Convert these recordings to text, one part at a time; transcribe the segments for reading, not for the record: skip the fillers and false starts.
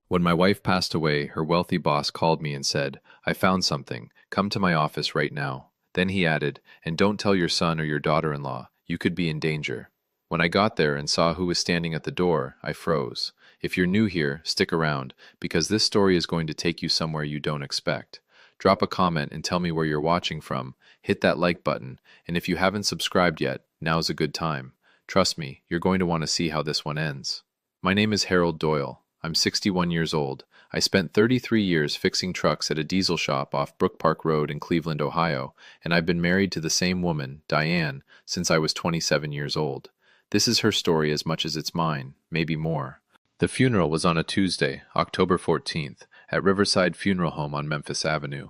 When my wife passed away, her wealthy boss called me and said, I found something. Come to my office right now. Then he added, and don't tell your son or your daughter-in-law. You could be in danger. When I got there and saw who was standing at the door, I froze. If you're new here, stick around, because this story is going to take you somewhere you don't expect. Drop a comment and tell me where you're watching from. Hit that like button, and if you haven't subscribed yet, now's a good time. Trust me, you're going to want to see how this one ends. My name is Harold Doyle. I'm 61 years old. I spent 33 years fixing trucks at a diesel shop off Brook Park Road in Cleveland, Ohio, and I've been married to the same woman, Diane, since I was 27 years old. This is her story as much as it's mine, maybe more. The funeral was on a Tuesday, October 14th, at Riverside Funeral Home on Memphis Avenue.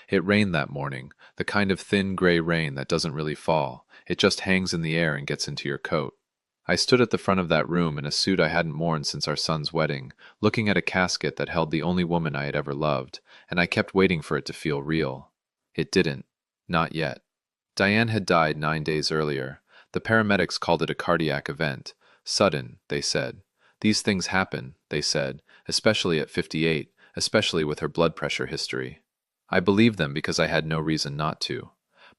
It rained that morning, the kind of thin gray rain that doesn't really fall. It just hangs in the air and gets into your coat. I stood at the front of that room in a suit I hadn't worn since our son's wedding, looking at a casket that held the only woman I had ever loved, and I kept waiting for it to feel real. It didn't. Not yet. Diane had died 9 days earlier. The paramedics called it a cardiac event. Sudden, they said. These things happen, they said, especially at 58, especially with her blood pressure history. I believed them because I had no reason not to.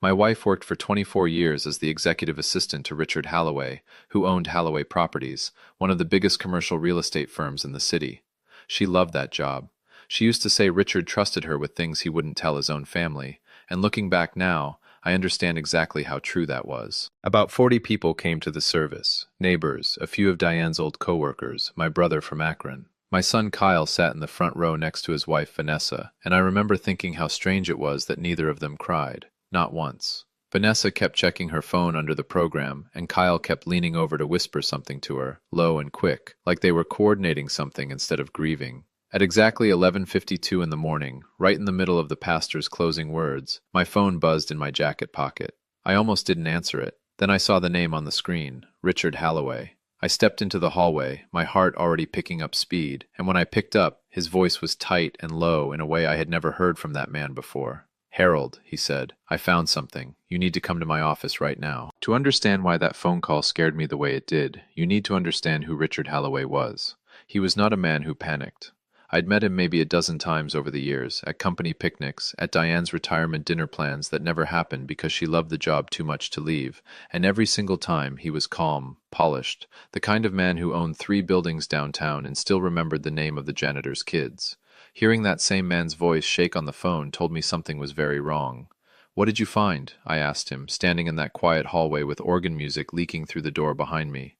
My wife worked for 24 years as the executive assistant to Richard Halloway, who owned Halloway Properties, one of the biggest commercial real estate firms in the city. She loved that job. She used to say Richard trusted her with things he wouldn't tell his own family, and looking back now, I understand exactly how true that was. About 40 people came to the service, neighbors, a few of Diane's old co-workers, my brother from Akron. My son Kyle sat in the front row next to his wife Vanessa, and I remember thinking how strange it was that neither of them cried. Not once. Vanessa kept checking her phone under the program, and Kyle kept leaning over to whisper something to her, low and quick, like they were coordinating something instead of grieving. At exactly 11:52 in the morning, right in the middle of the pastor's closing words, my phone buzzed in my jacket pocket. I almost didn't answer it. Then I saw the name on the screen, Richard Halloway. I stepped into the hallway, my heart already picking up speed, and when I picked up, his voice was tight and low in a way I had never heard from that man before. Harold, he said, I found something. You need to come to my office right now. To understand why that phone call scared me the way it did, you need to understand who Richard Halloway was. He was not a man who panicked. I'd met him maybe a dozen times over the years, at company picnics, at Diane's retirement dinner plans that never happened because she loved the job too much to leave, and every single time he was calm, polished, the kind of man who owned 3 buildings downtown and still remembered the name of the janitor's kids. Hearing that same man's voice shake on the phone told me something was very wrong. What did you find? I asked him, standing in that quiet hallway with organ music leaking through the door behind me.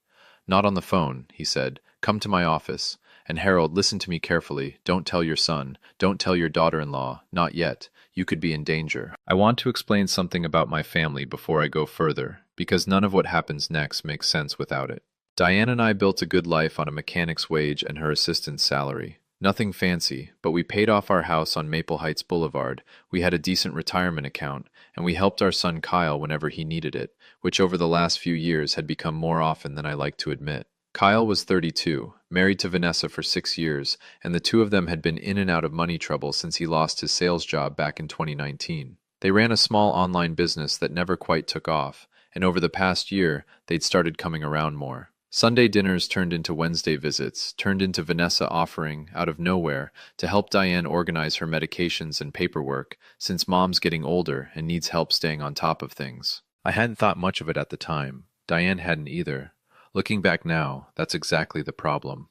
Not on the phone, he said. Come to my office. And Harold, listen to me carefully. Don't tell your son. Don't tell your daughter-in-law. Not yet. You could be in danger. I want to explain something about my family before I go further, because none of what happens next makes sense without it. Diane and I built a good life on a mechanic's wage and her assistant's salary. Nothing fancy, but we paid off our house on Maple Heights Boulevard, we had a decent retirement account, and we helped our son Kyle whenever he needed it, which over the last few years had become more often than I like to admit. Kyle was 32, married to Vanessa for 6 years, and the two of them had been in and out of money trouble since he lost his sales job back in 2019. They ran a small online business that never quite took off, and over the past year, they'd started coming around more. Sunday dinners turned into Wednesday visits, turned into Vanessa offering, out of nowhere, to help Diane organize her medications and paperwork, since Mom's getting older and needs help staying on top of things. I hadn't thought much of it at the time. Diane hadn't either. Looking back now, that's exactly the problem.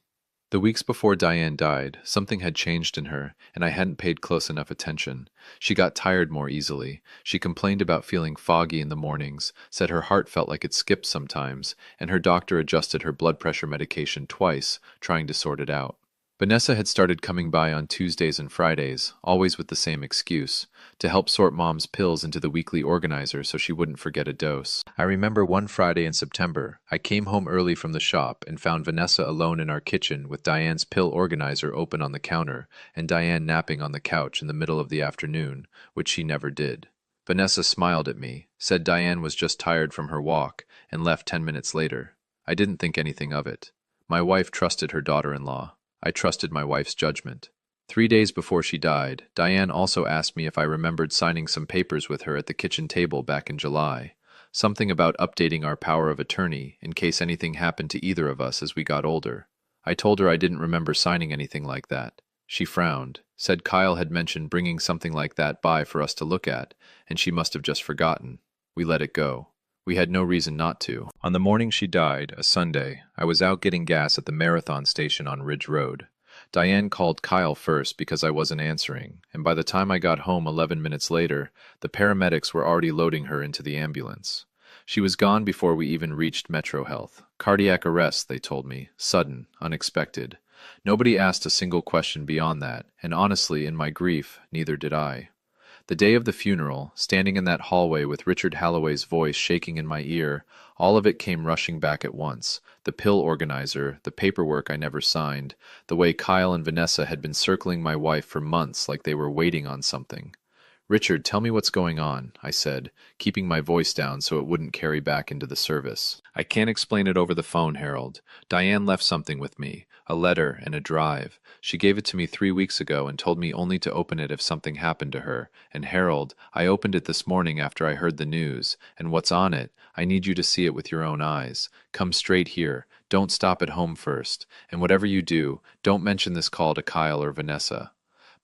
The weeks before Diane died, something had changed in her, and I hadn't paid close enough attention. She got tired more easily. She complained about feeling foggy in the mornings, said her heart felt like it skipped sometimes, and her doctor adjusted her blood pressure medication twice, trying to sort it out. Vanessa had started coming by on Tuesdays and Fridays, always with the same excuse, to help sort Mom's pills into the weekly organizer so she wouldn't forget a dose. I remember one Friday in September, I came home early from the shop and found Vanessa alone in our kitchen with Diane's pill organizer open on the counter and Diane napping on the couch in the middle of the afternoon, which she never did. Vanessa smiled at me, said Diane was just tired from her walk, and left 10 minutes later. I didn't think anything of it. My wife trusted her daughter-in-law. I trusted my wife's judgment. 3 days before she died, Diane also asked me if I remembered signing some papers with her at the kitchen table back in July. Something about updating our power of attorney in case anything happened to either of us as we got older. I told her I didn't remember signing anything like that. She frowned, said Kyle had mentioned bringing something like that by for us to look at, and she must have just forgotten. We let it go. We had no reason not to. On the morning she died, a Sunday, I was out getting gas at the Marathon station on Ridge Road. Diane called Kyle first because I wasn't answering, and by the time I got home 11 minutes later, the paramedics were already loading her into the ambulance. She was gone before we even reached Metro Health. Cardiac arrest, they told me. Sudden, unexpected. Nobody asked a single question beyond that, and honestly, in my grief, neither did I. The day of the funeral, standing in that hallway with Richard Halloway's voice shaking in my ear, all of it came rushing back at once. The pill organizer, the paperwork I never signed, the way Kyle and Vanessa had been circling my wife for months like they were waiting on something. "Richard, tell me what's going on," I said, keeping my voice down so it wouldn't carry back into the service. "I can't explain it over the phone, Harold. Diane left something with me, a letter and a drive. She gave it to me 3 weeks ago and told me only to open it if something happened to her. And Harold, I opened it this morning after I heard the news, and what's on it, I need you to see it with your own eyes. Come straight here. Don't stop at home first. And whatever you do, don't mention this call to Kyle or Vanessa."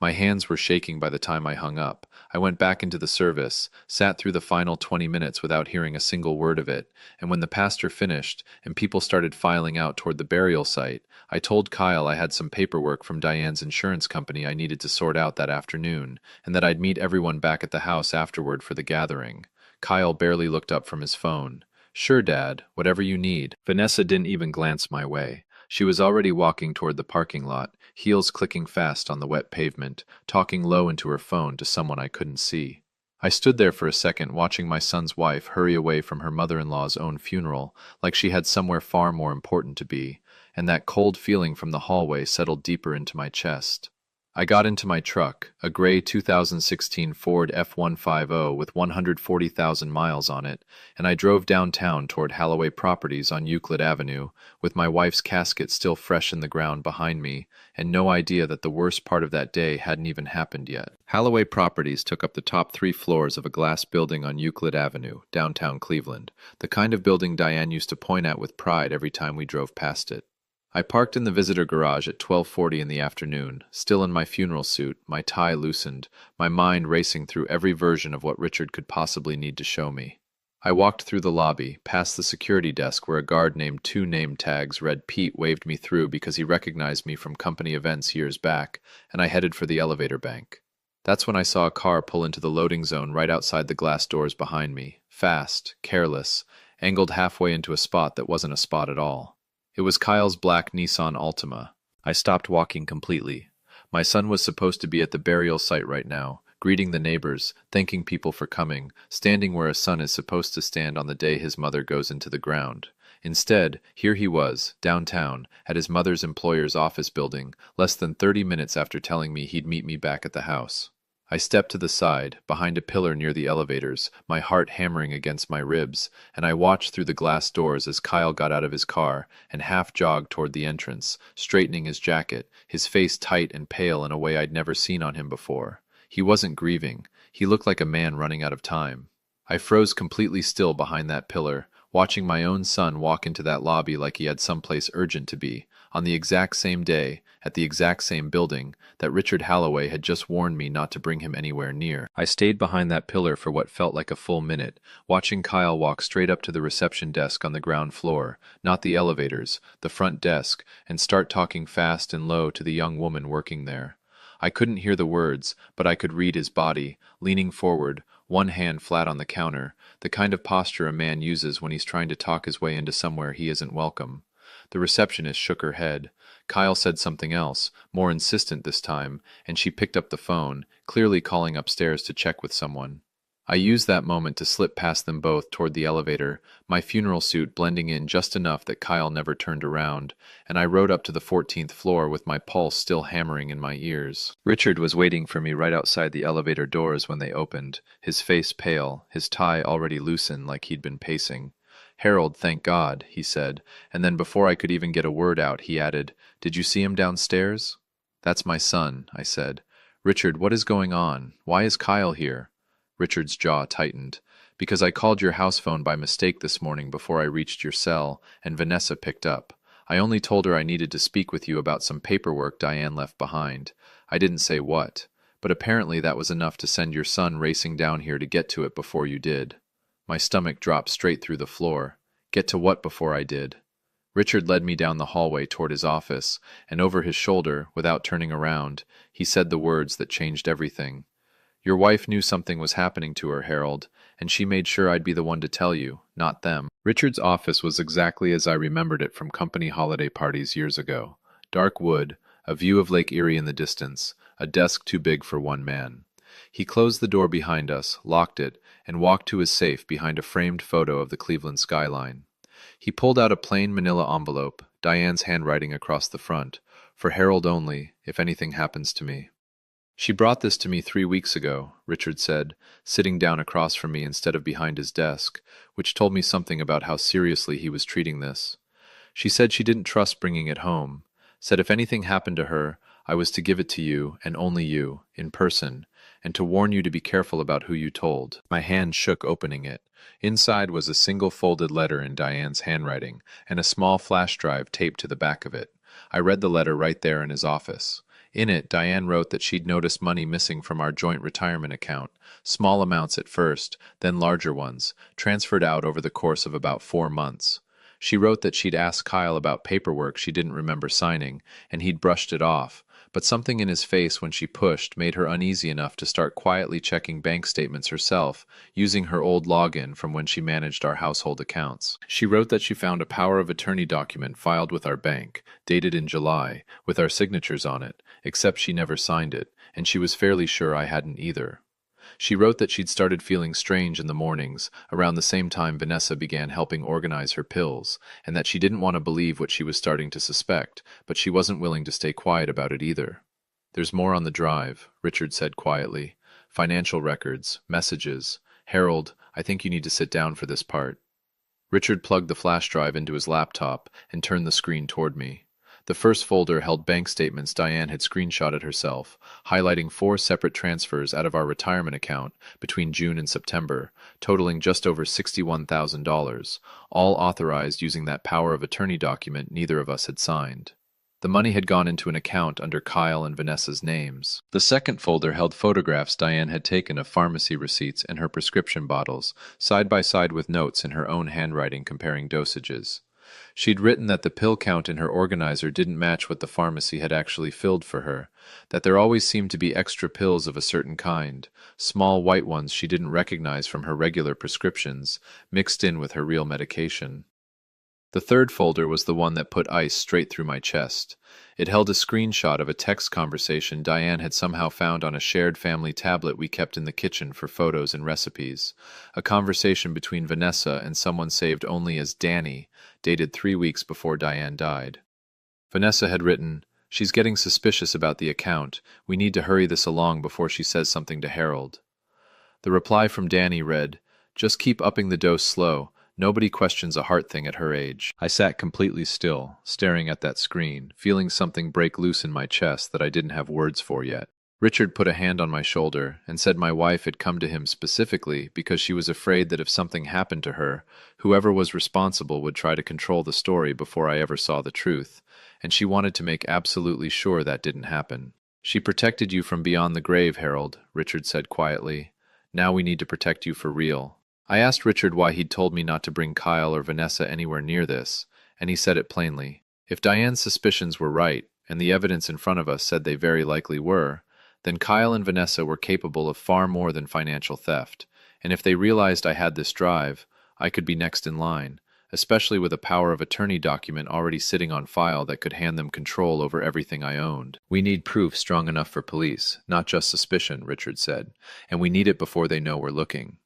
My hands were shaking by the time I hung up. I went back into the service, sat through the final 20 minutes without hearing a single word of it, and when the pastor finished and people started filing out toward the burial site, I told Kyle I had some paperwork from Diane's insurance company I needed to sort out that afternoon, and that I'd meet everyone back at the house afterward for the gathering. Kyle barely looked up from his phone. "Sure, Dad, whatever you need." Vanessa didn't even glance my way. She was already walking toward the parking lot, heels clicking fast on the wet pavement, talking low into her phone to someone I couldn't see. I stood there for a second watching my son's wife hurry away from her mother-in-law's own funeral, like she had somewhere far more important to be, and that cold feeling from the hallway settled deeper into my chest. I got into my truck, a gray 2016 Ford F-150 with 140,000 miles on it, and I drove downtown toward Halloway Properties on Euclid Avenue, with my wife's casket still fresh in the ground behind me, and no idea that the worst part of that day hadn't even happened yet. Halloway Properties took up the top 3 floors of a glass building on Euclid Avenue, downtown Cleveland, the kind of building Diane used to point at with pride every time we drove past it. I parked in the visitor garage at 12:40 in the afternoon, still in my funeral suit, my tie loosened, my mind racing through every version of what Richard could possibly need to show me. I walked through the lobby, past the security desk where a guard named 2 name tags read Pete waved me through because he recognized me from company events years back, and I headed for the elevator bank. That's when I saw a car pull into the loading zone right outside the glass doors behind me, fast, careless, angled halfway into a spot that wasn't a spot at all. It was Kyle's black Nissan Altima. I stopped walking completely. My son was supposed to be at the burial site right now, greeting the neighbors, thanking people for coming, standing where a son is supposed to stand on the day his mother goes into the ground. Instead, here he was, downtown, at his mother's employer's office building, less than 30 minutes after telling me he'd meet me back at the house. I stepped to the side, behind a pillar near the elevators, my heart hammering against my ribs, and I watched through the glass doors as Kyle got out of his car and half jogged toward the entrance, straightening his jacket, his face tight and pale in a way I'd never seen on him before. He wasn't grieving. He looked like a man running out of time. I froze completely still behind that pillar, watching my own son walk into that lobby like he had someplace urgent to be, on the exact same day, at the exact same building, that Richard Halloway had just warned me not to bring him anywhere near. I stayed behind that pillar for what felt like a full minute, watching Kyle walk straight up to the reception desk on the ground floor, not the elevators, the front desk, and start talking fast and low to the young woman working there. I couldn't hear the words, but I could read his body, leaning forward, one hand flat on the counter, the kind of posture a man uses when he's trying to talk his way into somewhere he isn't welcome. The receptionist shook her head. Kyle said something else, more insistent this time, and she picked up the phone, clearly calling upstairs to check with someone. I used that moment to slip past them both toward the elevator, my funeral suit blending in just enough that Kyle never turned around, and I rode up to the 14th floor with my pulse still hammering in my ears. Richard was waiting for me right outside the elevator doors when they opened, his face pale, his tie already loosened like he'd been pacing. "Harold, thank God," he said, and then before I could even get a word out, he added, "Did you see him downstairs?" "That's my son," I said. "Richard, what is going on? Why is Kyle here?" Richard's jaw tightened. "Because I called your house phone by mistake this morning before I reached your cell, and Vanessa picked up. I only told her I needed to speak with you about some paperwork Diane left behind. I didn't say what, but apparently that was enough to send your son racing down here to get to it before you did. My stomach dropped straight through the floor. Get to what before I did? Richard led me down the hallway toward his office, and over his shoulder, without turning around, he said the words that changed everything. Your wife knew something was happening to her, Harold, and she made sure I'd be the one to tell you, not them. Richard's office was exactly as I remembered it from company holiday parties years ago. Dark wood, a view of Lake Erie in the distance, a desk too big for one man. He closed the door behind us, locked it, and walked to his safe behind a framed photo of the Cleveland skyline. He pulled out a plain manila envelope, Diane's handwriting across the front, for Harold only, if anything happens to me. She brought this to me 3 weeks ago, Richard said, sitting down across from me instead of behind his desk, which told me something about how seriously he was treating this. She said she didn't trust bringing it home, said if anything happened to her, I was to give it to you, and only you, in person, and to warn you to be careful about who you told. My hand shook opening it. Inside was a single folded letter in Diane's handwriting, and a small flash drive taped to the back of it. I read the letter right there in his office. In it, Diane wrote that she'd noticed money missing from our joint retirement account, small amounts at first, then larger ones, transferred out over the course of about 4 months. She wrote that she'd asked Kyle about paperwork she didn't remember signing, and he'd brushed it off, but something in his face when she pushed made her uneasy enough to start quietly checking bank statements herself, using her old login from when she managed our household accounts. She wrote that she found a power of attorney document filed with our bank, dated in July, with our signatures on it, except she never signed it, and she was fairly sure I hadn't either. She wrote that she'd started feeling strange in the mornings, around the same time Vanessa began helping organize her pills, and that she didn't want to believe what she was starting to suspect, but she wasn't willing to stay quiet about it either. There's more on the drive, Richard said quietly. Financial records, messages. Harold, I think you need to sit down for this part. Richard plugged the flash drive into his laptop and turned the screen toward me. The first folder held bank statements Diane had screenshotted herself, highlighting 4 separate transfers out of our retirement account between June and September, totaling just over $61,000, all authorized using that power of attorney document neither of us had signed. The money had gone into an account under Kyle and Vanessa's names. The second folder held photographs Diane had taken of pharmacy receipts and her prescription bottles, side by side with notes in her own handwriting comparing dosages. She'd written that the pill count in her organizer didn't match what the pharmacy had actually filled for her, that there always seemed to be extra pills of a certain kind, small white ones she didn't recognize from her regular prescriptions, mixed in with her real medication. The third folder was the one that put ice straight through my chest. It held a screenshot of a text conversation Diane had somehow found on a shared family tablet we kept in the kitchen for photos and recipes. A conversation between Vanessa and someone saved only as Danny, dated 3 weeks before Diane died. Vanessa had written, "She's getting suspicious about the account. We need to hurry this along before she says something to Harold." The reply from Danny read, "Just keep upping the dose slow. Nobody questions a heart thing at her age." I sat completely still, staring at that screen, feeling something break loose in my chest that I didn't have words for yet. Richard put a hand on my shoulder and said my wife had come to him specifically because she was afraid that if something happened to her, whoever was responsible would try to control the story before I ever saw the truth, and she wanted to make absolutely sure that didn't happen. "She protected you from beyond the grave, Harold," Richard said quietly. "Now we need to protect you for real." I asked Richard why he'd told me not to bring Kyle or Vanessa anywhere near this, and he said it plainly. If Diane's suspicions were right, and the evidence in front of us said they very likely were, then Kyle and Vanessa were capable of far more than financial theft, and if they realized I had this drive, I could be next in line, especially with a power of attorney document already sitting on file that could hand them control over everything I owned. "We need proof strong enough for police, not just suspicion," Richard said, "and we need it before they know we're looking."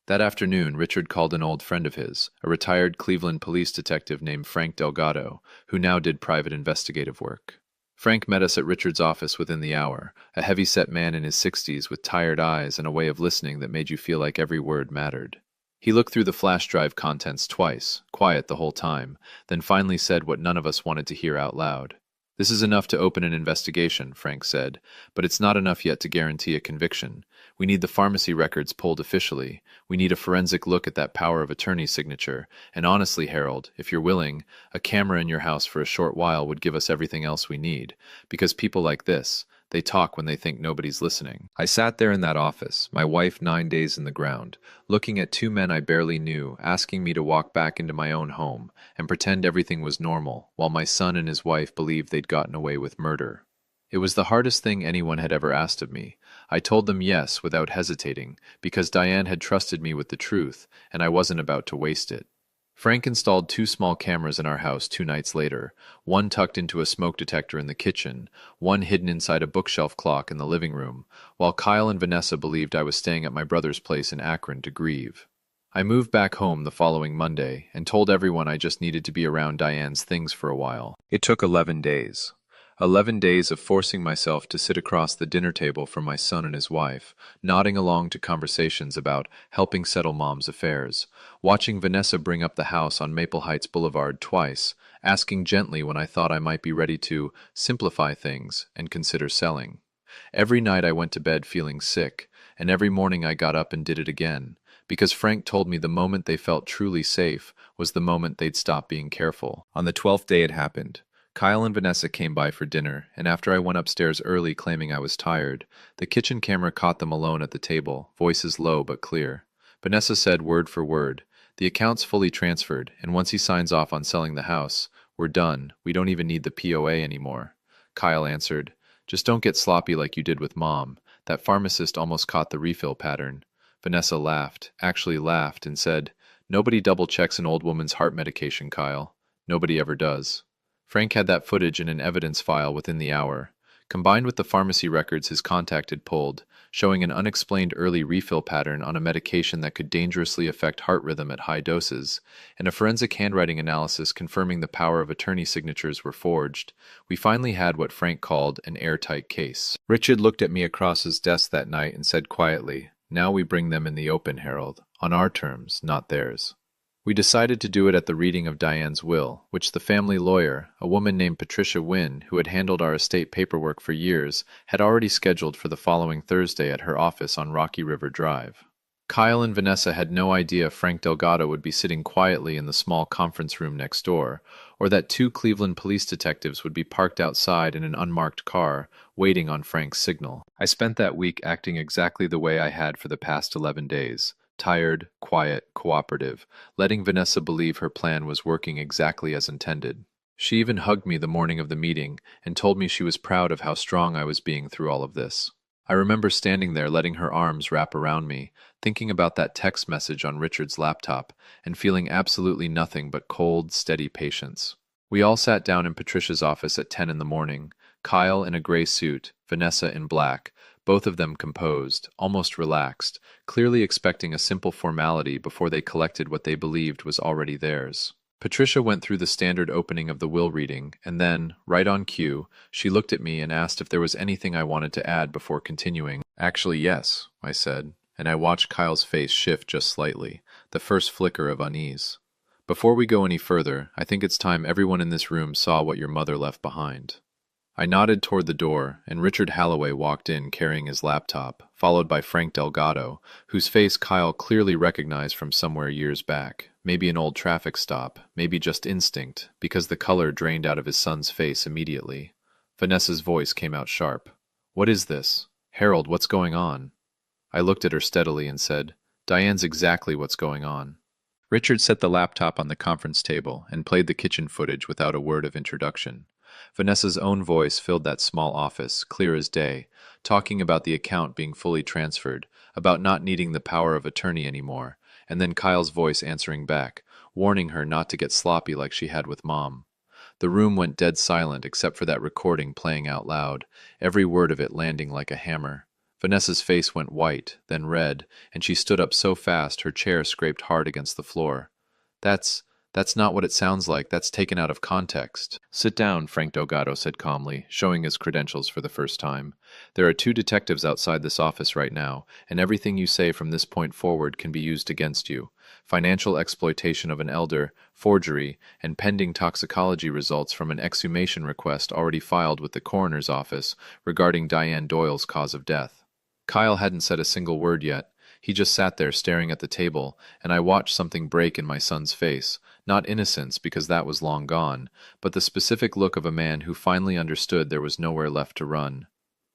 That afternoon, Richard called an old friend of his, a retired Cleveland police detective named Frank Delgado, who now did private investigative work. Frank met us at Richard's office within the hour, a heavy-set man in his 60s with tired eyes and a way of listening that made you feel like every word mattered. He looked through the flash drive contents twice, quiet the whole time, then finally said what none of us wanted to hear out loud. This is enough to open an investigation, Frank said, but it's not enough yet to guarantee a conviction. We need the pharmacy records pulled officially. We need a forensic look at that power of attorney signature. And honestly, Harold, if you're willing, a camera in your house for a short while would give us everything else we need. Because people like this, they talk when they think nobody's listening. I sat there in that office, my wife 9 days in the ground, looking at two men I barely knew, asking me to walk back into my own home and pretend everything was normal, while my son and his wife believed they'd gotten away with murder. It was the hardest thing anyone had ever asked of me. I told them yes without hesitating, because Diane had trusted me with the truth, and I wasn't about to waste it. Frank installed two small cameras in our house 2 nights later, one tucked into a smoke detector in the kitchen, one hidden inside a bookshelf clock in the living room, while Kyle and Vanessa believed I was staying at my brother's place in Akron to grieve. I moved back home the following Monday and told everyone I just needed to be around Diane's things for a while. It took 11 days. 11 days of forcing myself to sit across the dinner table from my son and his wife, nodding along to conversations about helping settle Mom's affairs, watching Vanessa bring up the house on Maple Heights Boulevard twice, asking gently when I thought I might be ready to simplify things and consider selling. Every night I went to bed feeling sick, and every morning I got up and did it again, because Frank told me the moment they felt truly safe was the moment they'd stop being careful. On the 12th day it happened. Kyle and Vanessa came by for dinner, and after I went upstairs early claiming I was tired, the kitchen camera caught them alone at the table, voices low but clear. Vanessa said word for word, "The account's fully transferred, and once he signs off on selling the house, we're done. We don't even need the POA anymore." Kyle answered, "Just don't get sloppy like you did with Mom. That pharmacist almost caught the refill pattern." Vanessa laughed, actually laughed, and said, "Nobody double-checks an old woman's heart medication, Kyle. Nobody ever does." Frank had that footage in an evidence file within the hour, combined with the pharmacy records his contact had pulled, showing an unexplained early refill pattern on a medication that could dangerously affect heart rhythm at high doses, and a forensic handwriting analysis confirming the power of attorney signatures were forged. We finally had what Frank called an airtight case. Richard looked at me across his desk that night and said quietly, "Now we bring them in the open, Harold, on our terms, not theirs." We decided to do it at the reading of Diane's will, which the family lawyer, a woman named Patricia Wynne, who had handled our estate paperwork for years, had already scheduled for the following Thursday at her office on Rocky River Drive. Kyle and Vanessa had no idea Frank Delgado would be sitting quietly in the small conference room next door, or that two Cleveland police detectives would be parked outside in an unmarked car, waiting on Frank's signal. I spent that week acting exactly the way I had for the past 11 days. Tired, quiet, cooperative, letting Vanessa believe her plan was working exactly as intended. She even hugged me the morning of the meeting and told me she was proud of how strong I was being through all of this. I remember standing there letting her arms wrap around me, thinking about that text message on Richard's laptop, and feeling absolutely nothing but cold, steady patience. We all sat down in Patricia's office at 10 in the morning, Kyle in a gray suit, Vanessa in black, both of them composed, almost relaxed, clearly expecting a simple formality before they collected what they believed was already theirs. Patricia went through the standard opening of the will reading, and then, right on cue, she looked at me and asked if there was anything I wanted to add before continuing. "Actually, yes," I said, and I watched Kyle's face shift just slightly, the first flicker of unease. "Before we go any further, I think it's time everyone in this room saw what your mother left behind." I nodded toward the door, and Richard Halloway walked in carrying his laptop, followed by Frank Delgado, whose face Kyle clearly recognized from somewhere years back. Maybe an old traffic stop, maybe just instinct, because the color drained out of his son's face immediately. Vanessa's voice came out sharp. "What is this? Harold, what's going on?" I looked at her steadily and said, "Diane's exactly what's going on." Richard set the laptop on the conference table and played the kitchen footage without a word of introduction. Vanessa's own voice filled that small office, clear as day, talking about the account being fully transferred, about not needing the power of attorney anymore, and then Kyle's voice answering back, warning her not to get sloppy like she had with Mom. The room went dead silent except for that recording playing out loud, every word of it landing like a hammer. Vanessa's face went white, then red, and she stood up so fast her chair scraped hard against the floor. That's That's not what it sounds like. That's taken out of context. Sit down, Frank Delgado said calmly, showing his credentials for the first time. There are two detectives outside this office right now, and everything you say from this point forward can be used against you. Financial exploitation of an elder, forgery, and pending toxicology results from an exhumation request already filed with the coroner's office regarding Diane Doyle's cause of death. Kyle hadn't said a single word yet. He just sat there staring at the table, and I watched something break in my son's face. Not innocence, because that was long gone, but the specific look of a man who finally understood there was nowhere left to run.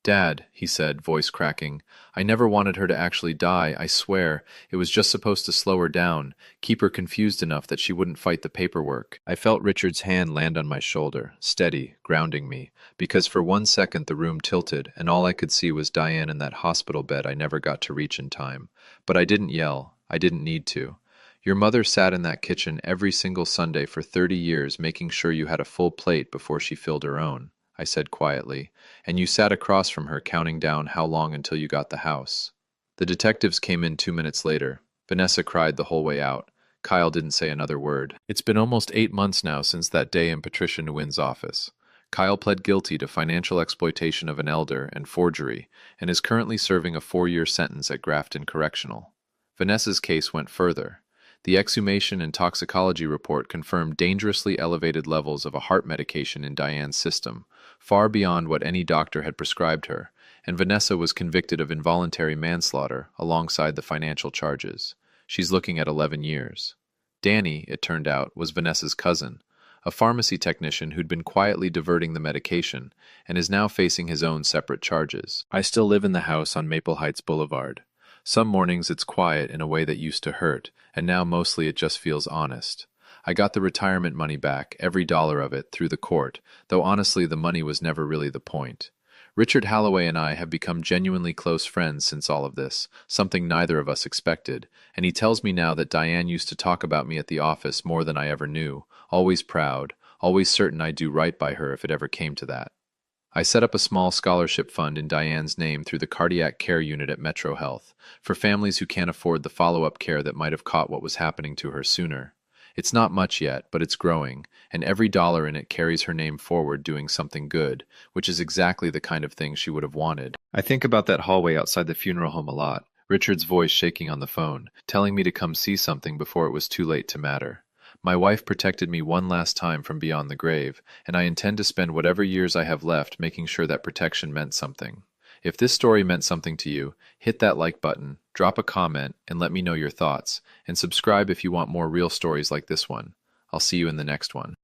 "Dad," he said, voice cracking, "I never wanted her to actually die, I swear. It was just supposed to slow her down, keep her confused enough that she wouldn't fight the paperwork." I felt Richard's hand land on my shoulder, steady, grounding me, because for 1 second the room tilted, and all I could see was Diane in that hospital bed I never got to reach in time. But I didn't yell. I didn't need to. "Your mother sat in that kitchen every single Sunday for 30 years making sure you had a full plate before she filled her own," I said quietly, "and you sat across from her counting down how long until you got the house." The detectives came in 2 minutes later. Vanessa cried the whole way out. Kyle didn't say another word. It's been almost 8 months now since that day in Patricia Nguyen's office. Kyle pled guilty to financial exploitation of an elder and forgery, and is currently serving a 4-year sentence at Grafton Correctional. Vanessa's case went further. The exhumation and toxicology report confirmed dangerously elevated levels of a heart medication in Diane's system, far beyond what any doctor had prescribed her, and Vanessa was convicted of involuntary manslaughter alongside the financial charges. She's looking at 11 years. Danny, it turned out, was Vanessa's cousin, a pharmacy technician who'd been quietly diverting the medication, and is now facing his own separate charges. I still live in the house on Maple Heights Boulevard. Some mornings it's quiet in a way that used to hurt, and now mostly it just feels honest. I got the retirement money back, every dollar of it, through the court, though honestly the money was never really the point. Richard Halloway and I have become genuinely close friends since all of this, something neither of us expected, and he tells me now that Diane used to talk about me at the office more than I ever knew, always proud, always certain I'd do right by her if it ever came to that. I set up a small scholarship fund in Diane's name through the cardiac care unit at Metro Health, for families who can't afford the follow-up care that might have caught what was happening to her sooner. It's not much yet, but it's growing, and every dollar in it carries her name forward doing something good, which is exactly the kind of thing she would have wanted. I think about that hallway outside the funeral home a lot, Richard's voice shaking on the phone, telling me to come see something before it was too late to matter. My wife protected me one last time from beyond the grave, and I intend to spend whatever years I have left making sure that protection meant something. If this story meant something to you, hit that like button, drop a comment, and let me know your thoughts, and subscribe if you want more real stories like this one. I'll see you in the next one.